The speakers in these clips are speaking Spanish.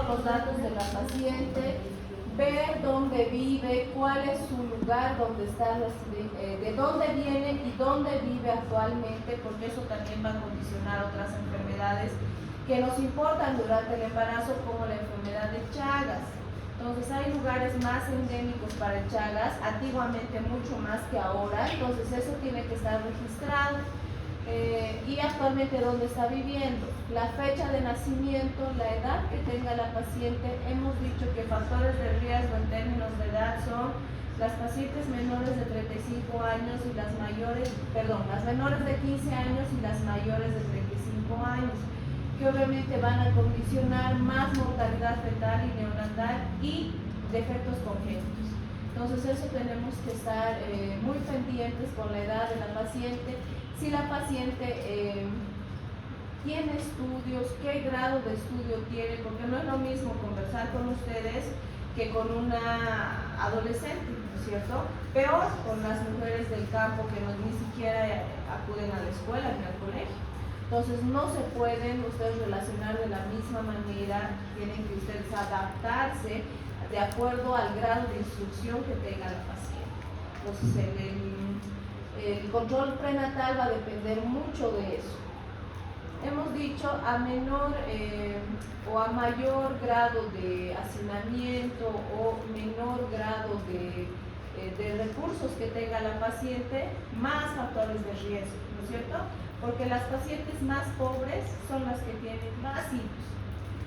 todos los datos de la paciente, ver dónde vive, cuál es su lugar, dónde está, de dónde viene y dónde vive actualmente, porque eso también va a condicionar otras enfermedades que nos importan durante el embarazo, como la enfermedad de Chagas. Entonces hay lugares más endémicos para el Chagas, antiguamente mucho más que ahora, entonces eso tiene que estar registrado. Y actualmente dónde está viviendo, la fecha de nacimiento, la edad que tenga la paciente. Hemos dicho que factores de riesgo en términos de edad son las pacientes menores de 35 años y las menores de 15 años y las mayores de 35 años, que obviamente van a condicionar más mortalidad fetal y neonatal y defectos congénitos. Entonces eso tenemos que estar muy pendientes con la edad de la paciente. Si la paciente tiene estudios, qué grado de estudio tiene, porque no es lo mismo conversar con ustedes que con una adolescente, ¿no es cierto? Peor con las mujeres del campo que ni siquiera acuden a la escuela ni al colegio. Entonces no se pueden ustedes relacionar de la misma manera, tienen que ustedes adaptarse de acuerdo al grado de instrucción que tenga la paciente. Entonces el control prenatal va a depender mucho de eso. Hemos dicho a menor o a mayor grado de hacinamiento o menor grado de recursos que tenga la paciente, más factores de riesgo, ¿no es cierto? Porque las pacientes más pobres son las que tienen más hijos.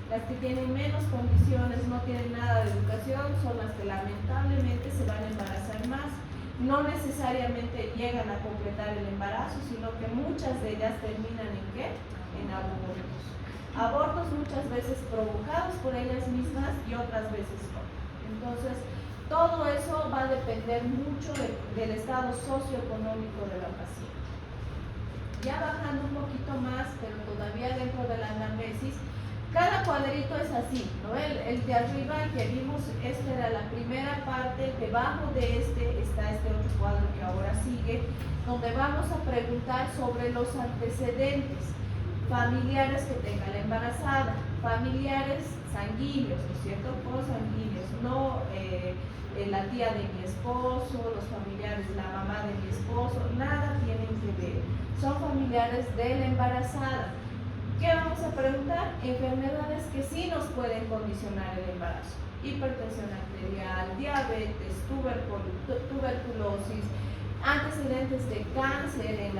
Las que tienen menos condiciones, no tienen nada de educación, son las que lamentablemente se van a embarazar más. No necesariamente llegan a completar el embarazo, sino que muchas de ellas terminan ¿en qué? En abortos. Abortos muchas veces provocados por ellas mismas y otras veces no. Entonces, todo eso va a depender mucho del estado socioeconómico de la paciente. Ya bajando un poquito más, pero todavía dentro de la anamnesis, cada cuadrito es así, ¿no? El de arriba, el que vimos, esta era la primera parte. Debajo de este está este otro cuadro que ahora sigue, donde vamos a preguntar sobre los antecedentes familiares que tenga la embarazada, familiares sanguíneos, ¿no es cierto? Consanguíneos, no la tía de mi esposo, los familiares, la mamá de mi esposo, nada tienen que ver, son familiares de la embarazada. ¿Qué vamos a preguntar? Enfermedades que sí nos pueden condicionar el embarazo: hipertensión arterial, diabetes, tuberculosis, antecedentes de cáncer en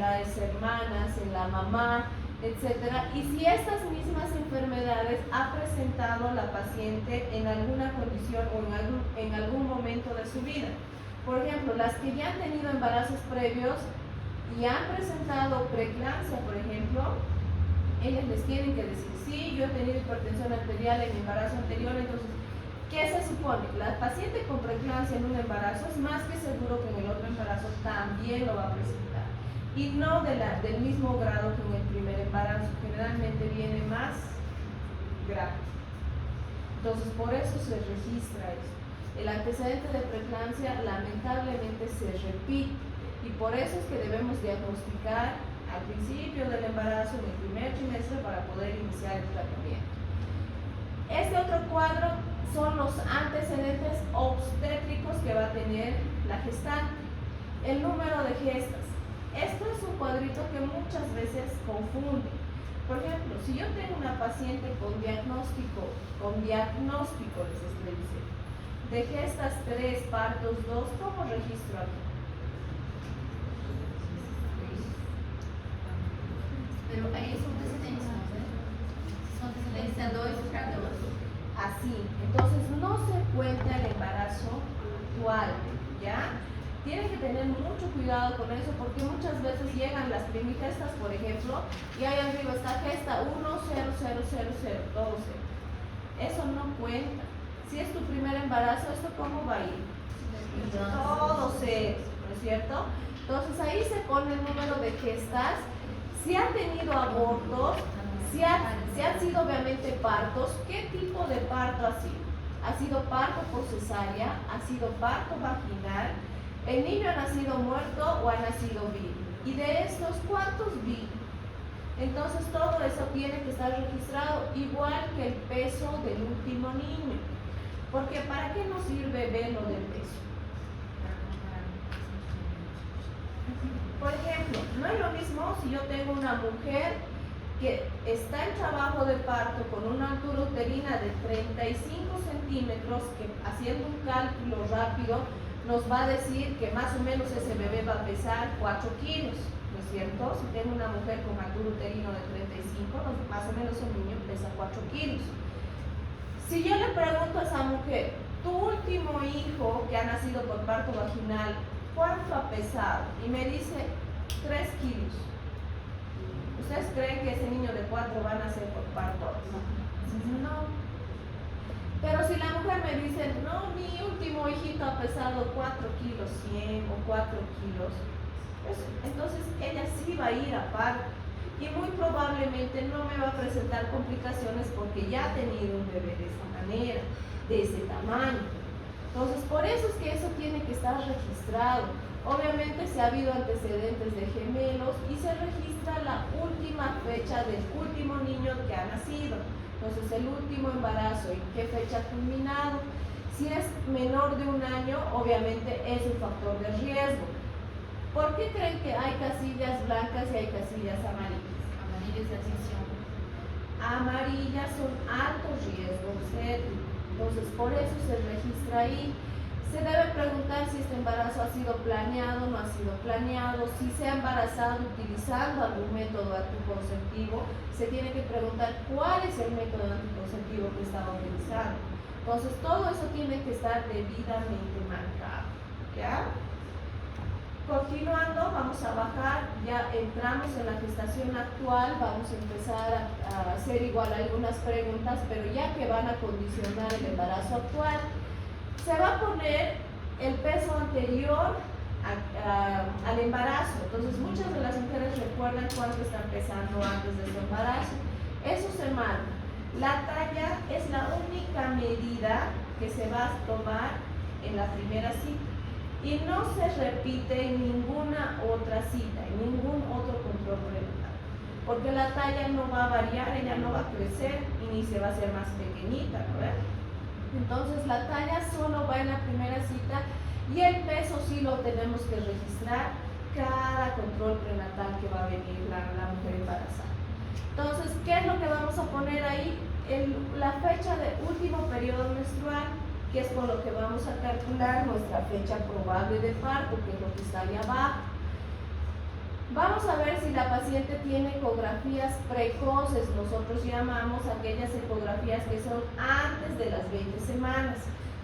las hermanas, en la mamá, etc. Y si estas mismas enfermedades ha presentado la paciente en alguna condición o en algún momento de su vida. Por ejemplo, las que ya han tenido embarazos previos y han presentado preeclampsia, por ejemplo, ellas les tienen que decir: sí, yo he tenido hipertensión arterial en mi embarazo anterior. Entonces, ¿qué se supone? La paciente con preeclampsia en un embarazo es más que seguro que en el otro embarazo también lo va a presentar, y no del mismo grado que en el primer embarazo. Generalmente viene más grave. Entonces, por eso se registra eso. El antecedente de preeclampsia lamentablemente se repite, y por eso es que debemos diagnosticar al principio del embarazo, en el primer trimestre, para poder iniciar el tratamiento. Este otro cuadro son los antecedentes obstétricos que va a tener la gestante. El número de gestas. Esto es un cuadrito que muchas veces confunde. Por ejemplo, si yo tengo una paciente con diagnóstico les estoy diciendo, de gestas 3, partos 2, ¿cómo registro aquí? Pero ahí son antecedentes, ¿no? Son antecedentes a 2 y a 2. Así, entonces no se cuenta el embarazo actual, ¿ya? Tienen que tener mucho cuidado con eso, porque muchas veces llegan las primigestas, por ejemplo, y ahí arriba está gesta 1, 0, 0, 0, 0, todo 0. Eso no cuenta. Si es tu primer embarazo, ¿esto cómo va a ir? Todo 0, ¿no es cierto? Entonces ahí se pone el número de gestas. Si han tenido abortos, si han sido obviamente partos, ¿qué tipo de parto ha sido? ¿Ha sido parto por cesárea? ¿Ha sido parto vaginal? ¿El niño ha nacido muerto o ha nacido vivo? Y de estos, ¿cuántos vivos? Entonces todo eso tiene que estar registrado, igual que el peso del último niño. Porque ¿para qué nos sirve ver lo del peso? Por ejemplo, no es lo mismo si yo tengo una mujer que está en trabajo de parto con una altura uterina de 35 centímetros, que haciendo un cálculo rápido nos va a decir que más o menos ese bebé va a pesar 4 kilos, ¿no es cierto? Si tengo una mujer con altura uterina de 35, más o menos el niño pesa 4 kilos. Si yo le pregunto a esa mujer, tu último hijo que ha nacido por parto vaginal, ¿cuánto ha pesado? Y me dice 3 kilos. ¿Ustedes creen que ese niño de 4 va a nacer por parto? No. Pero si la mujer me dice, no, mi último hijito ha pesado 4 kilos 100 o 4 kilos, pues entonces ella sí va a ir a parto. Y muy probablemente no me va a presentar complicaciones porque ya ha tenido un bebé de esa manera, de ese tamaño. Entonces, por eso es que eso tiene que estar registrado. Obviamente, si ha habido antecedentes de gemelos y se registra la última fecha del último niño que ha nacido. Entonces, el último embarazo y qué fecha ha culminado. Si es menor de 1 año, obviamente es un factor de riesgo. ¿Por qué creen que hay casillas blancas y hay casillas amarillas? Amarillas de atención. Amarillas son alto riesgo, ¿cierto? Entonces, por eso se registra ahí. Se debe preguntar si este embarazo ha sido planeado, no ha sido planeado, si se ha embarazado utilizando algún método anticonceptivo. Se tiene que preguntar cuál es el método anticonceptivo que estaba utilizando. Entonces, todo eso tiene que estar debidamente marcado, ¿ya? Continuando, vamos a bajar, ya entramos en la gestación actual, vamos a empezar a hacer igual algunas preguntas, pero ya que van a condicionar el embarazo actual. Se va a poner el peso anterior al embarazo. Entonces, muchas de las mujeres recuerdan cuánto están pesando antes de su embarazo. Eso se marca. La talla es la única medida que se va a tomar en la primera cita. Y no se repite en ninguna otra cita, en ningún otro control prenatal. Porque la talla no va a variar, ella no va a crecer y ni se va a hacer más pequeñita, ¿no? Entonces la talla solo va en la primera cita y el peso sí lo tenemos que registrar cada control prenatal que va a venir la mujer embarazada. Entonces, ¿qué es lo que vamos a poner ahí? La fecha de último periodo menstrual, que es con lo que vamos a calcular nuestra fecha probable de parto, que es lo que está ahí abajo. Vamos a ver si la paciente tiene ecografías precoces. Nosotros llamamos aquellas ecografías que son antes de las 20 semanas.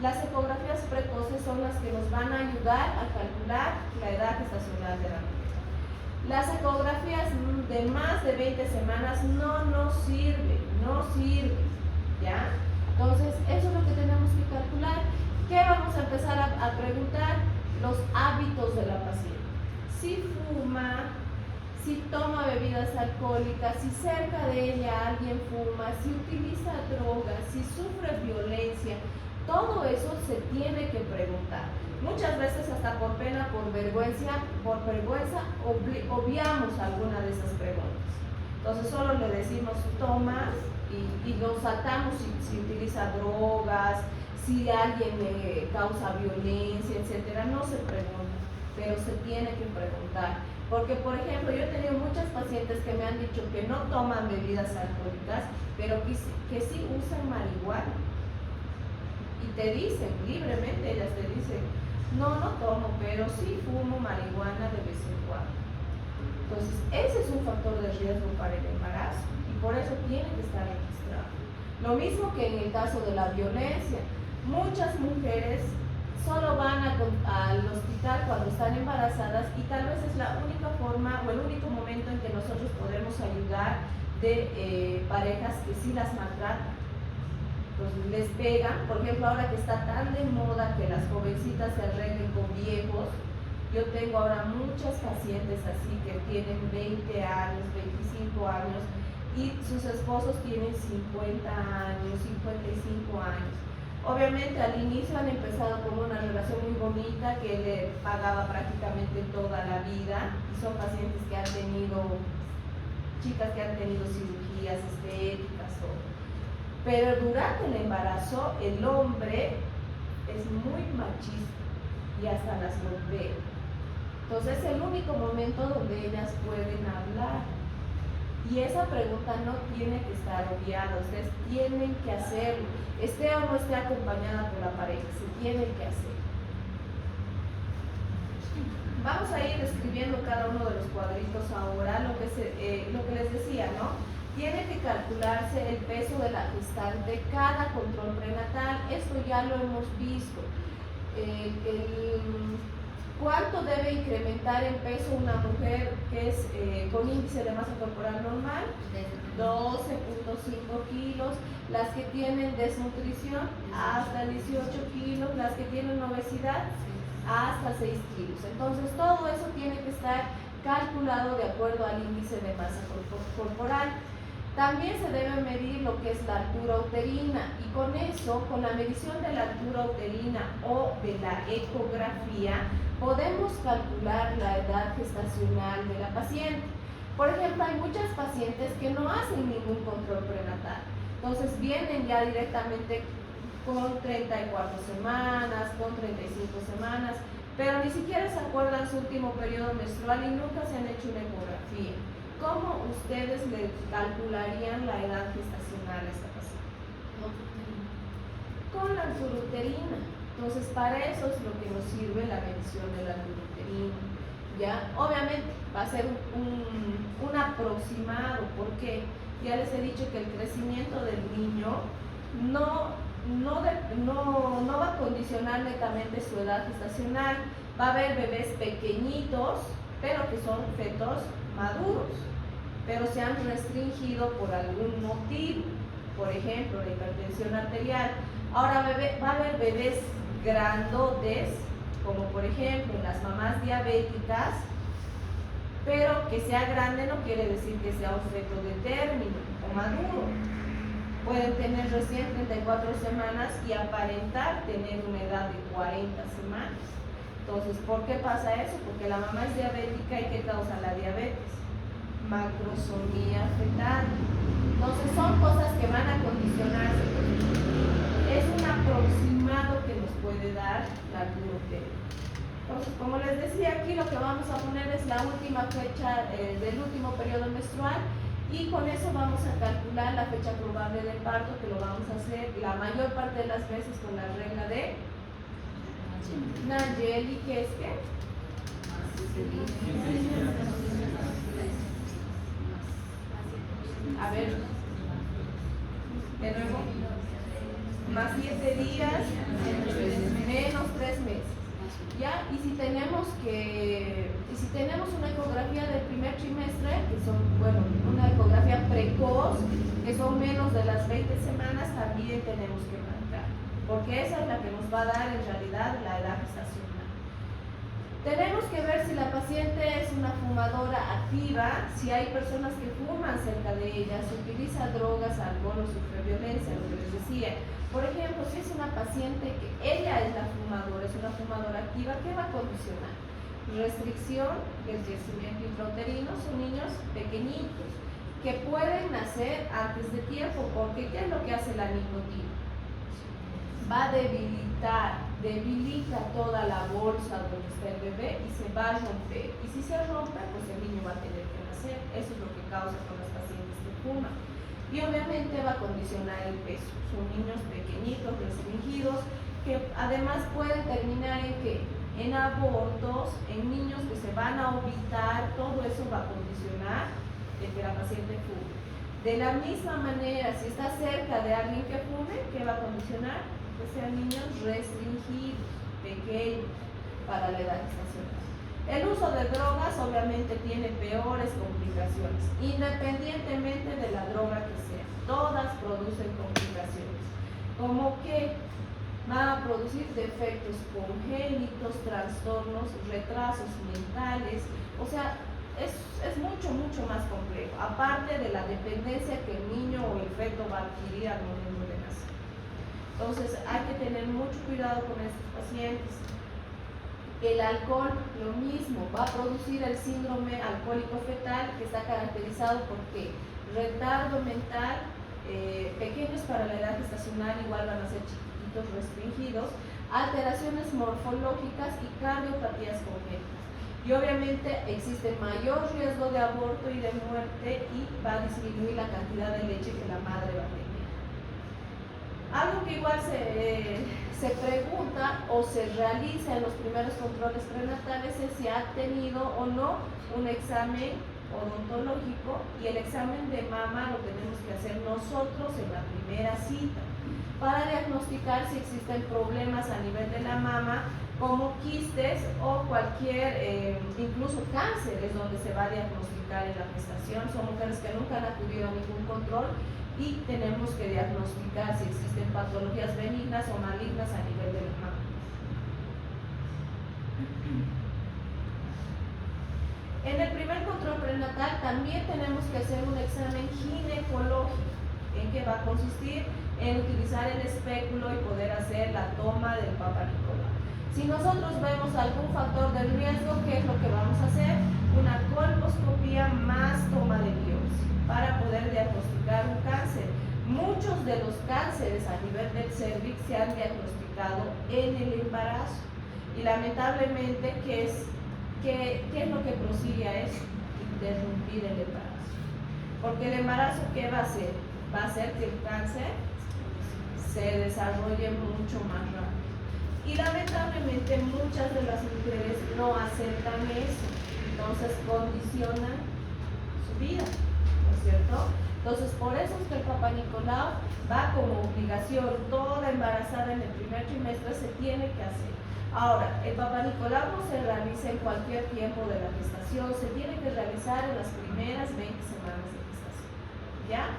Las ecografías precoces son las que nos van a ayudar a calcular la edad gestacional de la mujer. Las ecografías de más de 20 semanas no nos sirven, ¿ya? Entonces, eso es lo que tenemos que calcular. ¿Qué vamos a empezar a preguntar? Los hábitos de la paciente. Si fuma, si toma bebidas alcohólicas, si cerca de ella alguien fuma, si utiliza drogas, si sufre violencia, todo eso se tiene que preguntar. Muchas veces hasta por pena, por vergüenza, obviamos alguna de esas preguntas. Entonces solo le decimos tomas y nos saltamos si utiliza drogas, si alguien le causa violencia, etcétera. No se pregunta, pero se tiene que preguntar. Porque, por ejemplo, yo he tenido muchas pacientes que me han dicho que no toman bebidas alcohólicas, pero que sí usan marihuana. Y te dicen, libremente ellas te dicen, no tomo, pero sí fumo marihuana de vez en cuando. Entonces, ese es un factor de riesgo para el embarazo y por eso tiene que estar registrado. Lo mismo que en el caso de la violencia. Muchas mujeres solo van al hospital cuando están embarazadas y tal vez es la única forma o el único momento en que nosotros podemos ayudar de parejas que sí las maltratan. Entonces les pegan, por ejemplo, ahora que está tan de moda que las jovencitas se arreglen con viejos. Yo tengo ahora muchas pacientes así que tienen 20 años, 25 años y sus esposos tienen 50 años, 55 años. Obviamente al inicio han empezado con una relación muy bonita que le pagaba prácticamente toda la vida y son pacientes que han tenido chicas que han tenido cirugías estéticas, pero durante el embarazo el hombre es muy machista y hasta las golpea. Entonces es el único momento donde ellas pueden hablar. Y esa pregunta no tiene que estar obviada, ustedes tienen que hacerlo, esté o no esté acompañada por la pareja, se tiene que hacer. Vamos a ir escribiendo cada uno de los cuadritos ahora, lo que les decía, ¿no? Tiene que calcularse el peso de la gestante, cada control prenatal, esto ya lo hemos visto. ¿Cuánto debe incrementar en peso una mujer que es con índice de masa corporal normal? 12.5 kilos. Las que tienen desnutrición, hasta 18 kilos. Las que tienen obesidad, hasta 6 kilos. Entonces todo eso tiene que estar calculado de acuerdo al índice de masa corporal. También se debe medir lo que es la altura uterina, y con eso, con la medición de la altura uterina o de la ecografía, podemos calcular la edad gestacional de la paciente. Por ejemplo, hay muchas pacientes que no hacen ningún control prenatal, entonces vienen ya directamente con 34 semanas, con 35 semanas, pero ni siquiera se acuerdan su último periodo menstrual y nunca se han hecho una ecografía. ¿Cómo ustedes le calcularían la edad gestacional a esta paciente? Con la altura uterina. Entonces, para eso es lo que nos sirve la medición de la altura uterina. ¿Ya? Obviamente va a ser un aproximado, porque ya les he dicho que el crecimiento del niño no va a condicionar netamente su edad gestacional. Va a haber bebés pequeñitos, pero que son fetos maduros, pero se han restringido por algún motivo, por ejemplo, la hipertensión arterial. Ahora va a haber bebés grandotes, como por ejemplo las mamás diabéticas, pero que sea grande no quiere decir que sea un feto de término o maduro. Pueden tener recién 34 semanas y aparentar tener una edad de 40 semanas. Entonces, ¿por qué pasa eso? Porque la mamá es diabética. ¿Y qué causa la diabetes? Macrosomía fetal. Entonces, son cosas que van a condicionarse. Es un aproximado que nos puede dar la altura uterina. Entonces, como les decía, aquí lo que vamos a poner es la última fecha del último periodo menstrual, y con eso vamos a calcular la fecha probable del parto, que lo vamos a hacer la mayor parte de las veces con la regla de Nayeli, que es que a ver, de nuevo, más 7 días menos 3 meses. ¿Ya? Y si tenemos una ecografía del primer trimestre, que son, bueno, una ecografía precoz, que son menos de las 20 semanas, también tenemos que marcar, porque esa es la que nos va a dar en realidad la edad gestacional. Tenemos que ver si la paciente es una fumadora activa, si hay personas que fuman cerca de ella, si utiliza drogas, alcohol o sufre violencia, lo que les decía. Por ejemplo, si es una paciente que ella es la fumadora, es una fumadora activa, ¿qué va a condicionar? Restricción del crecimiento intrauterino. Son niños pequeñitos que pueden nacer antes de tiempo, porque ¿qué es lo que hace la nicotina? Va a debilita toda la bolsa donde está el bebé y se va a romper. Y si se rompe, pues el niño va a tener que nacer. Eso es lo que causa con las pacientes que fuman. Y obviamente va a condicionar el peso. Son niños pequeñitos, restringidos, que además pueden terminar en ¿qué? En abortos, en niños que se van a ovitar. Todo eso va a condicionar el que la paciente fume. De la misma manera, si está cerca de alguien que fume, ¿qué va a condicionar? Que sean niños restringidos, pequeños, para la edad gestacional. El uso de drogas obviamente tiene peores complicaciones, independientemente de la droga que sea. Todas producen complicaciones, como que van a producir defectos congénitos, trastornos, retrasos mentales. O sea, es mucho más complejo, aparte de la dependencia que el niño o el feto va a adquirir al momento de nacer. Entonces hay que tener mucho cuidado con estos pacientes. El alcohol, lo mismo, va a producir el síndrome alcohólico fetal, que está caracterizado por ¿qué? Retardo mental, pequeños para la edad gestacional, igual van a ser chiquititos, restringidos, alteraciones morfológicas y cardiopatías congénitas. Y obviamente existe mayor riesgo de aborto y de muerte, y va a disminuir la cantidad de leche que la madre va a tener. Algo que igual se pregunta o se realiza en los primeros controles prenatales es si ha tenido o no un examen odontológico, y el examen de mama lo tenemos que hacer nosotros en la primera cita para diagnosticar si existen problemas a nivel de la mama, como quistes o cualquier, incluso cáncer es donde se va a diagnosticar en la gestación. Son mujeres que nunca han acudido a ningún control y tenemos que diagnosticar si existen patologías benignas o malignas a nivel de la mama. En el primer control prenatal también tenemos que hacer un examen ginecológico. ¿En qué va a consistir? En utilizar el espéculo y poder hacer la toma del Papa Nicolau. Si nosotros vemos algún factor de riesgo, ¿qué es lo que vamos a hacer? Una colposcopía más toma de biopsia para poder diagnosticar un cáncer. Muchos de los cánceres a nivel del cervix se han diagnosticado en el embarazo, y lamentablemente, ¿qué es lo que prosigue a eso? Interrumpir el embarazo. Porque el embarazo, ¿qué va a hacer? Va a hacer que el cáncer se desarrolle mucho más rápido. Y lamentablemente muchas de las mujeres no aceptan eso, entonces condicionan su vida, ¿no es cierto? Entonces por eso es que el Papa Nicolau va como obligación. Toda embarazada en el primer trimestre se tiene que hacer. Ahora, el Papa Nicolau no se realiza en cualquier tiempo de la gestación, se tiene que realizar en las primeras 20 semanas de gestación, ¿ya?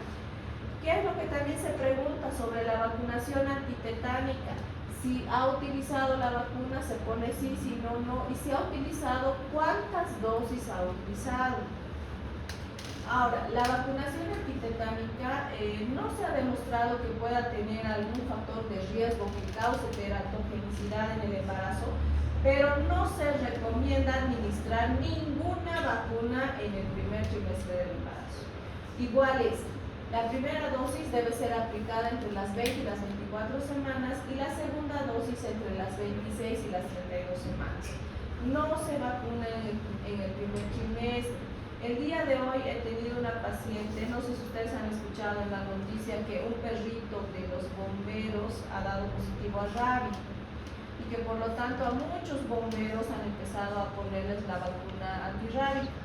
¿Qué es lo que también se pregunta sobre la vacunación antitetánica? Si ha utilizado la vacuna, se pone sí, si no, no. Y si ha utilizado, ¿cuántas dosis ha utilizado? Ahora, la vacunación antitetánica no se ha demostrado que pueda tener algún factor de riesgo que cause teratogenicidad en el embarazo, pero no se recomienda administrar ninguna vacuna en el primer trimestre del embarazo. Igual es, la primera dosis debe ser aplicada entre las 20 y las 24 semanas, y la segunda dosis entre las 26 y las 32 semanas. No se vacuna en el primer trimestre. El día de hoy he tenido una paciente, no sé si ustedes han escuchado en la noticia que un perrito de los bomberos ha dado positivo a rabia, y que por lo tanto a muchos bomberos han empezado a ponerles la vacuna antirrábica.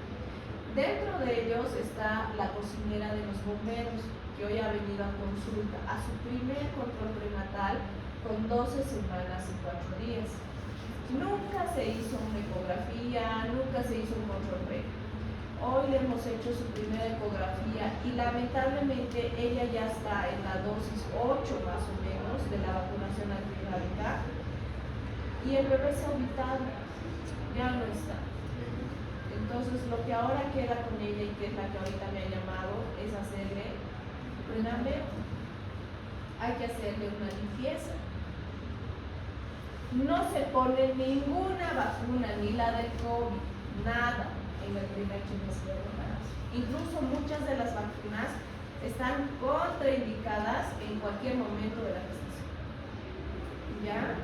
Dentro de ellos está la cocinera de los bomberos, que hoy ha venido a consulta a su primer control prenatal con 12 semanas y 4 días. Nunca se hizo una ecografía, nunca se hizo un control previo. Hoy le hemos hecho su primera ecografía y lamentablemente ella ya está en la dosis 8 más o menos de la vacunación antirrábica, y el bebé sauditado ya no está. Entonces lo que ahora queda con ella, y que es la que ahorita me ha llamado, es hacerle plenamente. Hay que hacerle una limpieza. No se pone ninguna vacuna, ni la del COVID, nada en el primer trimestre del embarazo. Incluso muchas de las vacunas están contraindicadas en cualquier momento de la gestación. ¿Ya?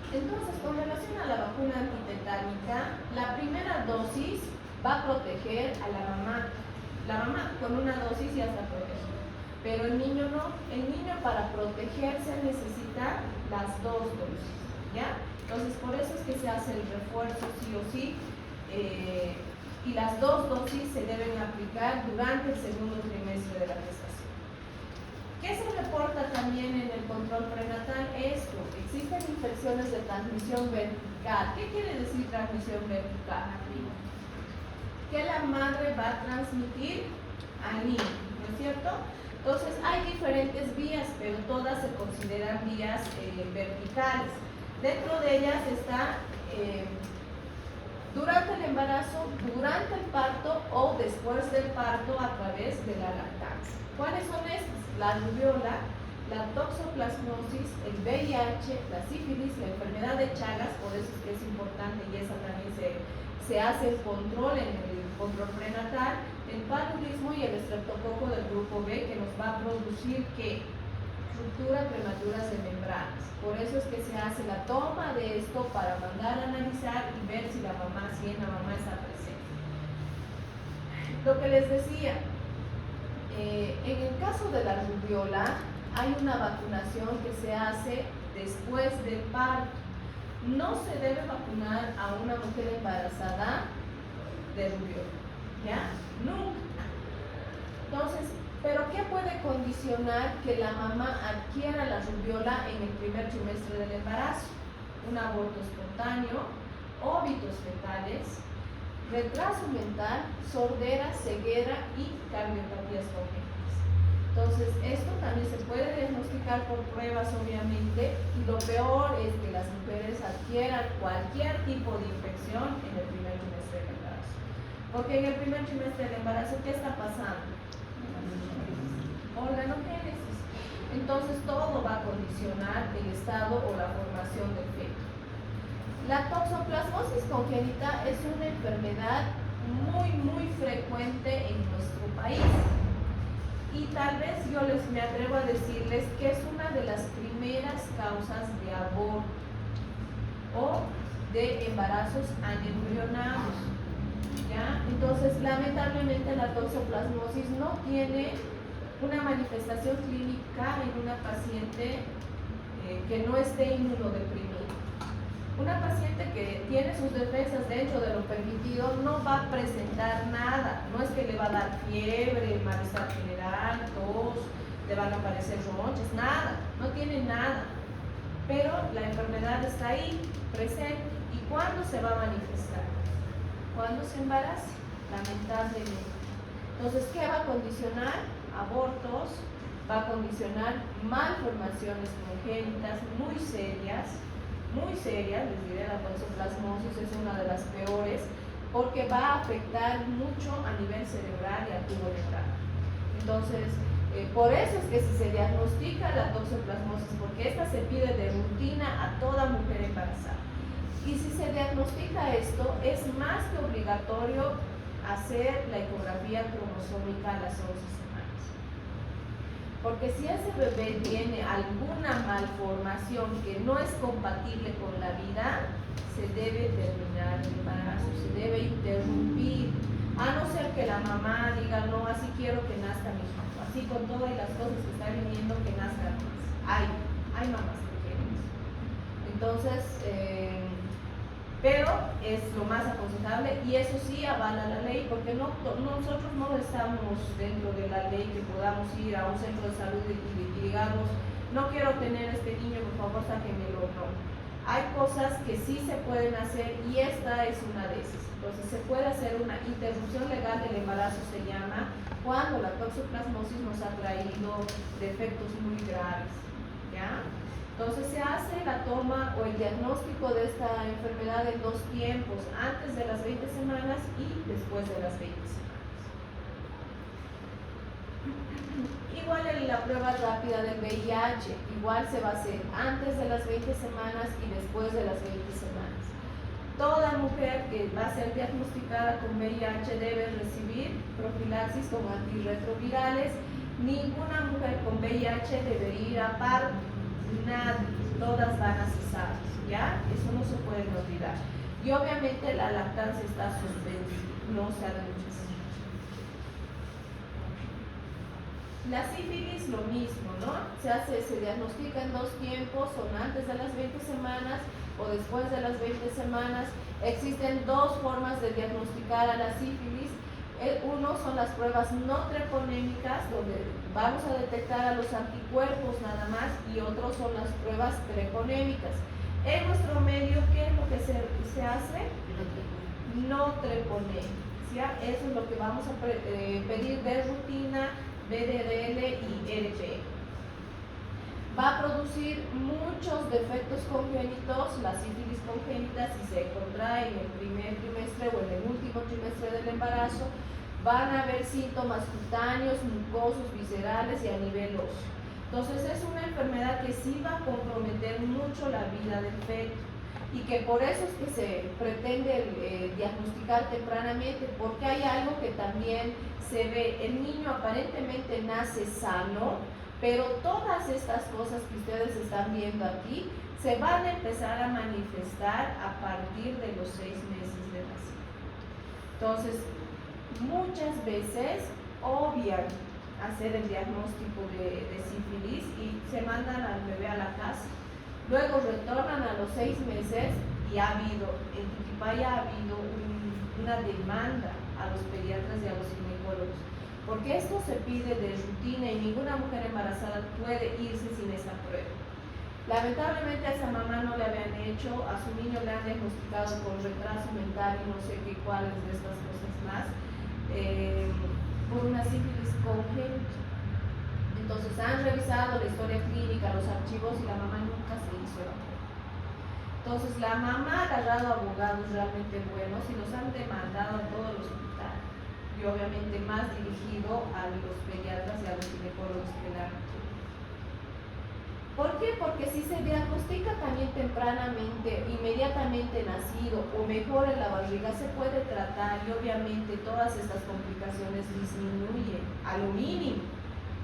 Entonces, con relación a la vacuna antitetánica, la primera dosis va a proteger a la mamá. La mamá con una dosis ya está protegida, pero el niño no. El niño, para protegerse, necesita las 2 dosis, ¿ya? Entonces, por eso es que se hace el refuerzo sí o sí, y las 2 dosis se deben aplicar durante el segundo trimestre de la gestación. ¿Qué se reporta también en el control prenatal? Esto, existen infecciones de transmisión vertical. ¿Qué quiere decir transmisión vertical? Que la madre va a transmitir al niño, ¿no es cierto? Entonces hay diferentes vías, pero todas se consideran vías verticales. Dentro de ellas está durante el embarazo, durante el parto o después del parto a través de la lactancia. ¿Cuáles son estas? La rubiola, la toxoplasmosis, el VIH, la sífilis, la enfermedad de Chagas, por eso es que es importante y esa también se hace el control en el control prenatal, el paludismo y el estreptococo del grupo B, que nos va a producir ¿qué? Ruptura prematura de membranas. Por eso es que se hace la toma de esto para mandar a analizar y ver si la mamá está presente. Lo que les decía, en el caso de la rubiola, hay una vacunación que se hace después del parto. No se debe vacunar a una mujer embarazada de rubiola, ¿ya? Nunca. Entonces, ¿pero qué puede condicionar que la mamá adquiera la rubiola en el primer trimestre del embarazo? Un aborto espontáneo, óbitos fetales, retraso mental, sordera, ceguera y cardiopatías congénitas. Entonces, esto también se puede diagnosticar por pruebas, obviamente, y lo peor es que las mujeres adquieran cualquier tipo de infección en el primer trimestre del embarazo. Porque en el primer trimestre del embarazo, ¿qué está pasando? Organogénesis. Entonces, todo va a condicionar el estado o la formación del feto. La toxoplasmosis congénita es una enfermedad muy frecuente en nuestro país. Y tal vez me atrevo a decirles que es una de las primeras causas de aborto o de embarazos anembrionados, ¿ya? Entonces, lamentablemente la toxoplasmosis no tiene una manifestación clínica en una paciente que no esté inmunodeprimida. Una paciente que tiene sus defensas dentro de lo permitido no va a presentar nada. No es que le va a dar fiebre, malestar general, tos, le van a aparecer ronchas, nada. No tiene nada. Pero la enfermedad está ahí, presente. ¿Y cuándo se va a manifestar? Cuando se embarace, lamentablemente. Entonces, ¿qué va a condicionar? Abortos, va a condicionar malformaciones congénitas muy serias, les diré, la toxoplasmosis es una de las peores porque va a afectar mucho a nivel cerebral y al tubo neural. Entonces, por eso es que si se diagnostica la toxoplasmosis, porque esta se pide de rutina a toda mujer embarazada, y si se diagnostica esto, es más que obligatorio hacer la ecografía cromosómica a las 11 semanas. Porque si ese bebé tiene alguna malformación que no es compatible con la vida, se debe terminar el embarazo, se debe interrumpir, a no ser que la mamá diga, no, así quiero que nazca mi hijo, así con todas las cosas que está viniendo, que nazca más. Hay mamás que quieren eso. Entonces, pero es lo más aconsejable y eso sí avala la ley, porque nosotros no estamos dentro de la ley que podamos ir a un centro de salud y digamos, no quiero tener este niño, por favor sáquenmelo. No. Hay cosas que sí se pueden hacer y esta es una de esas. Entonces se puede hacer una interrupción legal del embarazo, se llama, cuando la toxoplasmosis nos ha traído defectos muy graves, ¿ya? Entonces se hace la toma o el diagnóstico de esta enfermedad en 2 tiempos, antes de las 20 semanas y después de las 20 semanas. Igual en la prueba rápida del VIH, igual se va a hacer antes de las 20 semanas y después de las 20 semanas. Toda mujer que va a ser diagnosticada con VIH debe recibir profilaxis con antirretrovirales. Ninguna mujer con VIH debe ir a parto. Nadie, todas van a cesar, ¿ya? Eso no se puede olvidar. Y obviamente la lactancia está suspendida, no se ha de muchas. La sífilis lo mismo, ¿no? Se diagnostica en 2 tiempos, son antes de las 20 semanas o después de las 20 semanas. Existen 2 formas de diagnosticar a la sífilis. Uno son las pruebas no treponémicas, donde vamos a detectar a los anticuerpos nada más, y otros son las pruebas treponémicas. En nuestro medio, ¿qué es lo que se hace? No treponémicas, ¿ya? Eso es lo que vamos a pedir de rutina, BDRL y RPE. Va a producir muchos defectos congénitos, la sífilis congénita, si se contrae en el primer trimestre o en el último trimestre del embarazo, van a haber síntomas cutáneos, mucosos, viscerales y a nivel óseo. Entonces es una enfermedad que sí va a comprometer mucho la vida del feto y que por eso es que se pretende diagnosticar tempranamente, porque hay algo que también se ve. El niño aparentemente nace sano, pero todas estas cosas que ustedes están viendo aquí se van a empezar a manifestar a partir de los 6 meses de nacido. Entonces, muchas veces obvian hacer el diagnóstico de sífilis y se mandan al bebé a la casa. Luego retornan a los 6 meses y ha habido, en Tuquipaya ha habido una demanda a los pediatras y a los ginecólogos, porque esto se pide de rutina y ninguna mujer embarazada puede irse sin esa prueba. Lamentablemente a esa mamá no le habían hecho, a su niño le han diagnosticado con retraso mental y no sé qué cuáles de estas cosas más, por una sífilis congénita. Entonces han revisado la historia clínica, los archivos y la mamá nunca se hizo la prueba. Entonces la mamá ha agarrado abogados realmente buenos y los han demandado a todo el hospital y obviamente más dirigido a los pediatras y a los ginecólogos que la han. ¿Por qué? Porque si se diagnostica también tempranamente, inmediatamente nacido o mejor en la barriga, se puede tratar y obviamente todas estas complicaciones disminuyen a lo mínimo.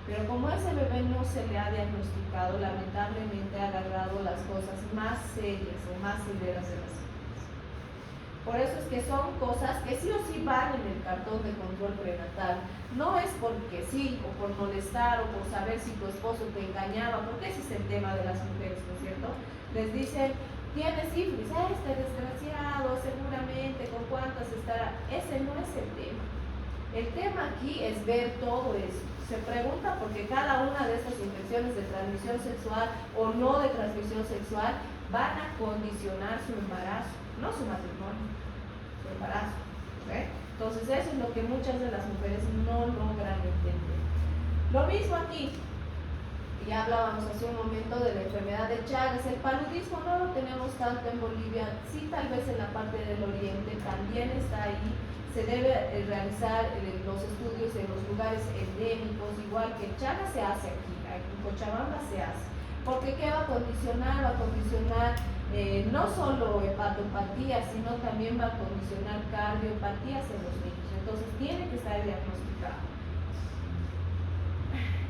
Pero como ese bebé no se le ha diagnosticado, lamentablemente ha agarrado las cosas más serias o más severas de la salud. Por eso es que son cosas que sí o sí van en el cartón de control prenatal. No es porque sí, o por molestar, o por saber si tu esposo te engañaba, porque ese es el tema de las mujeres, ¿no es cierto? Les dicen, tienes sífilis, este desgraciado, seguramente, ¿con cuántas estará? Ese no es el tema. El tema aquí es ver todo eso. Se pregunta porque cada una de estas infecciones de transmisión sexual o no de transmisión sexual van a condicionar su embarazo, no su matrimonio, su embarazo. ¿Okay? Entonces eso es lo que muchas de las mujeres no logran entender. Lo mismo aquí, ya hablábamos hace un momento de la enfermedad de Chagas. El paludismo no lo tenemos tanto en Bolivia, sí tal vez en la parte del oriente también está ahí. Se debe realizar los estudios en los lugares endémicos, igual que el Chagas se hace aquí, en Cochabamba se hace. Porque ¿qué va a condicionar? Va a condicionar no solo hepatopatía, sino también va a condicionar cardiopatías en los niños. Entonces tiene que estar diagnosticado.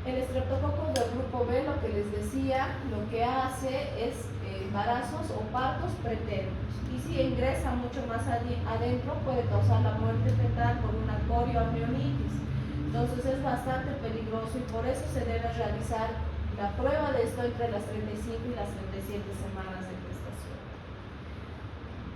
El estreptococo del grupo B, lo que les decía, lo que hace es embarazos o partos pretéritos. Y si ingresa mucho más adentro, puede causar la muerte fetal por una corioamnionitis. Entonces es bastante peligroso y por eso se debe realizar la prueba de esto entre las 35 y las 37 semanas de gestación.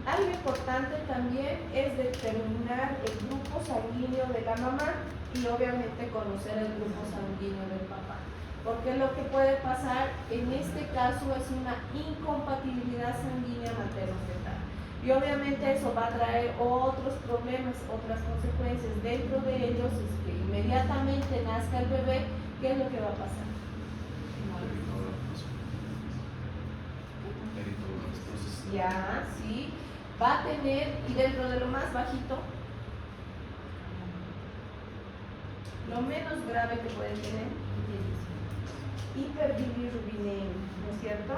Algo importante también es determinar el grupo sanguíneo de la mamá y obviamente conocer el grupo sanguíneo del papá. Porque lo que puede pasar en este caso es una incompatibilidad sanguínea materno-fetal. Y obviamente eso va a traer otros problemas, otras consecuencias. Dentro de ellos es que inmediatamente nazca el bebé, ¿qué es lo que va a pasar? Ya, sí, va a tener, y dentro de lo más bajito, lo menos grave que puede tener, hiperbilirrubinemia, ¿no es cierto?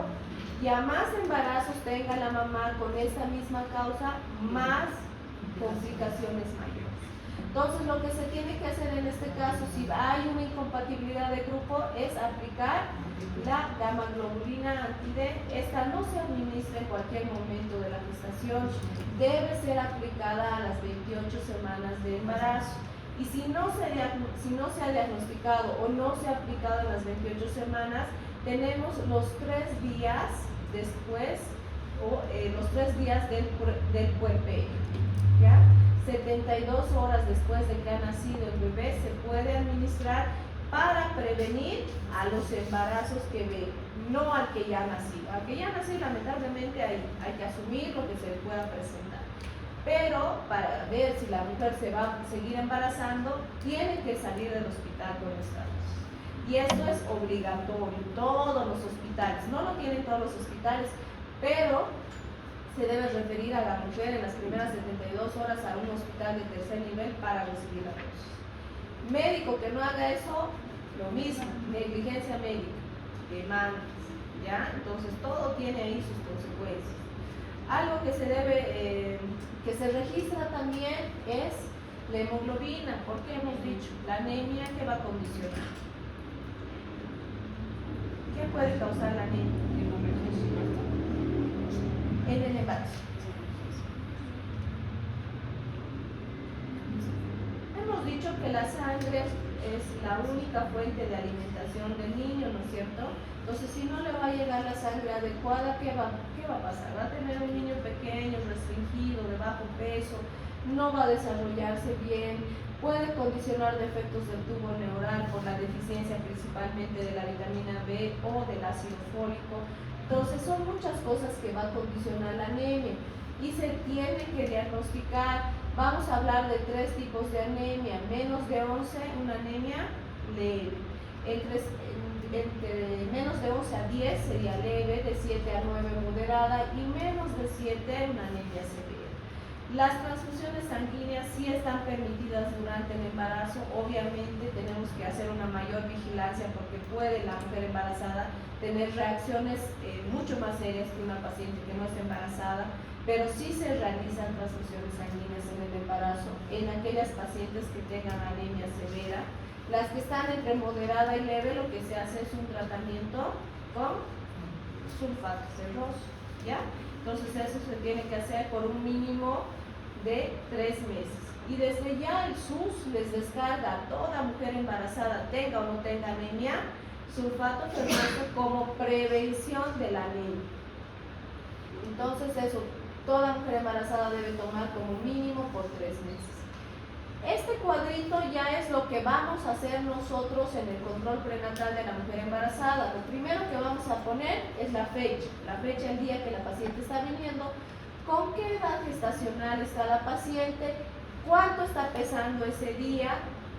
Y a más embarazos tenga la mamá con esta misma causa, más complicaciones mayores. Entonces lo que se tiene que hacer en este caso, si hay una incompatibilidad de grupo, es aplicar la gamma-globulina anti-D. Esta no se administra en cualquier momento de la gestación, debe ser aplicada a las 28 semanas de embarazo. Y si no se ha diagnosticado o no se ha aplicado en las 28 semanas, tenemos los 3 días después o los 3 días del puerperio, ¿ya? 72 horas después de que ha nacido el bebé se puede administrar para prevenir a los embarazos que ven, no al que ya ha nacido. Al que ya ha nacido, lamentablemente hay que asumir lo que se le pueda presentar. Pero para ver si la mujer se va a seguir embarazando, tiene que salir del hospital con esta dosis. Y esto es obligatorio en todos los hospitales. No lo tienen todos los hospitales, pero se debe referir a la mujer en las primeras 72 horas a un hospital de tercer nivel para recibir la dosis. Médico que no haga eso, lo mismo, negligencia médica. demandas, ¿ya? Entonces todo tiene ahí sus consecuencias. Algo que se debe, que se registra también es la hemoglobina, porque hemos dicho, la anemia que va a condicionar. ¿Qué puede causar la anemia? En el embarazo. Hemos dicho que la sangre es la única fuente de alimentación del niño, ¿no es cierto? Entonces, si no le va a llegar la sangre adecuada, ¿qué va a pasar? Va a tener un niño pequeño, restringido, de bajo peso, no va a desarrollarse bien, puede condicionar defectos del tubo neural por la deficiencia principalmente de la vitamina B o del ácido fólico. Entonces, son muchas cosas que va a condicionar la anemia y se tiene que diagnosticar. Vamos a hablar de 3 tipos de anemia: menos de 11, una anemia leve; entre menos de 11 a 10 sería leve, de 7 a 9 moderada, y menos de 7 una anemia severa. Las transfusiones sanguíneas sí están permitidas durante el embarazo. Obviamente tenemos que hacer una mayor vigilancia porque puede la mujer embarazada tener reacciones mucho más serias que una paciente que no está embarazada, pero sí se realizan transfusiones sanguíneas en el embarazo en aquellas pacientes que tengan anemia severa. Las que están entre moderada y leve, lo que se hace es un tratamiento con sulfato ferroso, ¿ya? Entonces eso se tiene que hacer por un mínimo de 3 meses. Y desde ya el SUS les descarga a toda mujer embarazada, tenga o no tenga anemia, sulfato ferroso como prevención de la anemia. Entonces eso, toda mujer embarazada debe tomar como mínimo por 3 meses. Este cuadrito ya es lo que vamos a hacer nosotros en el control prenatal de la mujer embarazada. Lo primero que vamos a poner es la fecha, el día que la paciente está viniendo, con qué edad gestacional está la paciente, cuánto está pesando ese día,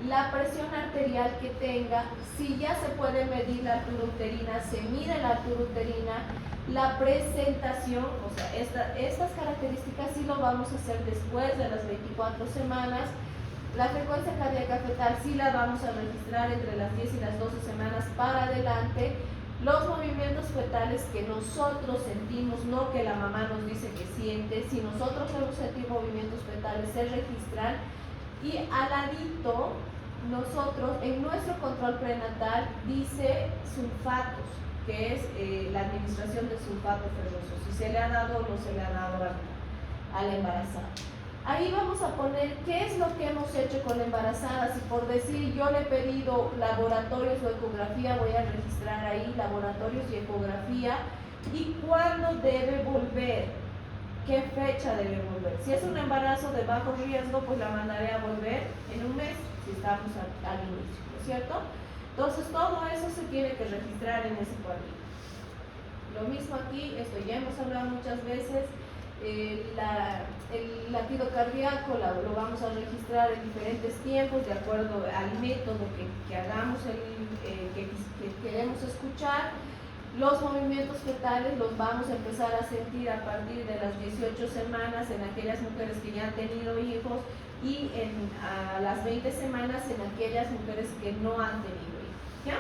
la presión arterial que tenga, si ya se puede medir la altura uterina, se mide la altura uterina, la presentación, o sea, estas características sí lo vamos a hacer después de las 24 semanas. La frecuencia cardíaca fetal sí la vamos a registrar entre las 10 y las 12 semanas para adelante. Los movimientos fetales que nosotros sentimos, no que la mamá nos dice que siente, si nosotros hemos sentido movimientos fetales, se registran. Y al ladito, nosotros en nuestro control prenatal dice sulfatos, que es la administración de sulfato ferroso, si se le ha dado o no se le ha dado a la embarazada. Ahí vamos a poner qué es lo que hemos hecho con la embarazada. Si por decir yo le he pedido laboratorios o ecografía, voy a registrar ahí laboratorios y ecografía, y cuándo debe volver, qué fecha debe volver. Si es un embarazo de bajo riesgo, pues la mandaré a volver en un mes, si estamos al inicio, ¿no es cierto? Entonces todo eso se tiene que registrar en ese cuadrito. Lo mismo aquí, esto ya hemos hablado muchas veces. El latido cardíaco lo vamos a registrar en diferentes tiempos de acuerdo al método que hagamos, que queremos escuchar. Los movimientos fetales los vamos a empezar a sentir a partir de las 18 semanas en aquellas mujeres que ya han tenido hijos, y a las 20 semanas en aquellas mujeres que no han tenido hijos, ¿ya?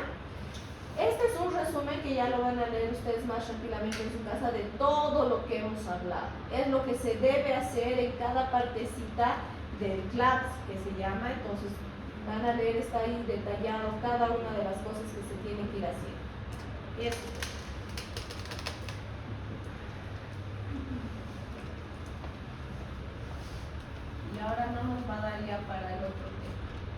Este es un resumen que ya lo van a leer ustedes más tranquilamente en su casa de todo lo que hemos hablado. Es lo que se debe hacer en cada partecita del CLAPS, que se llama. Entonces van a leer, está ahí detallado cada una de las cosas que se tienen que ir haciendo. Eso. Y ahora no nos va a dar ya para el otro.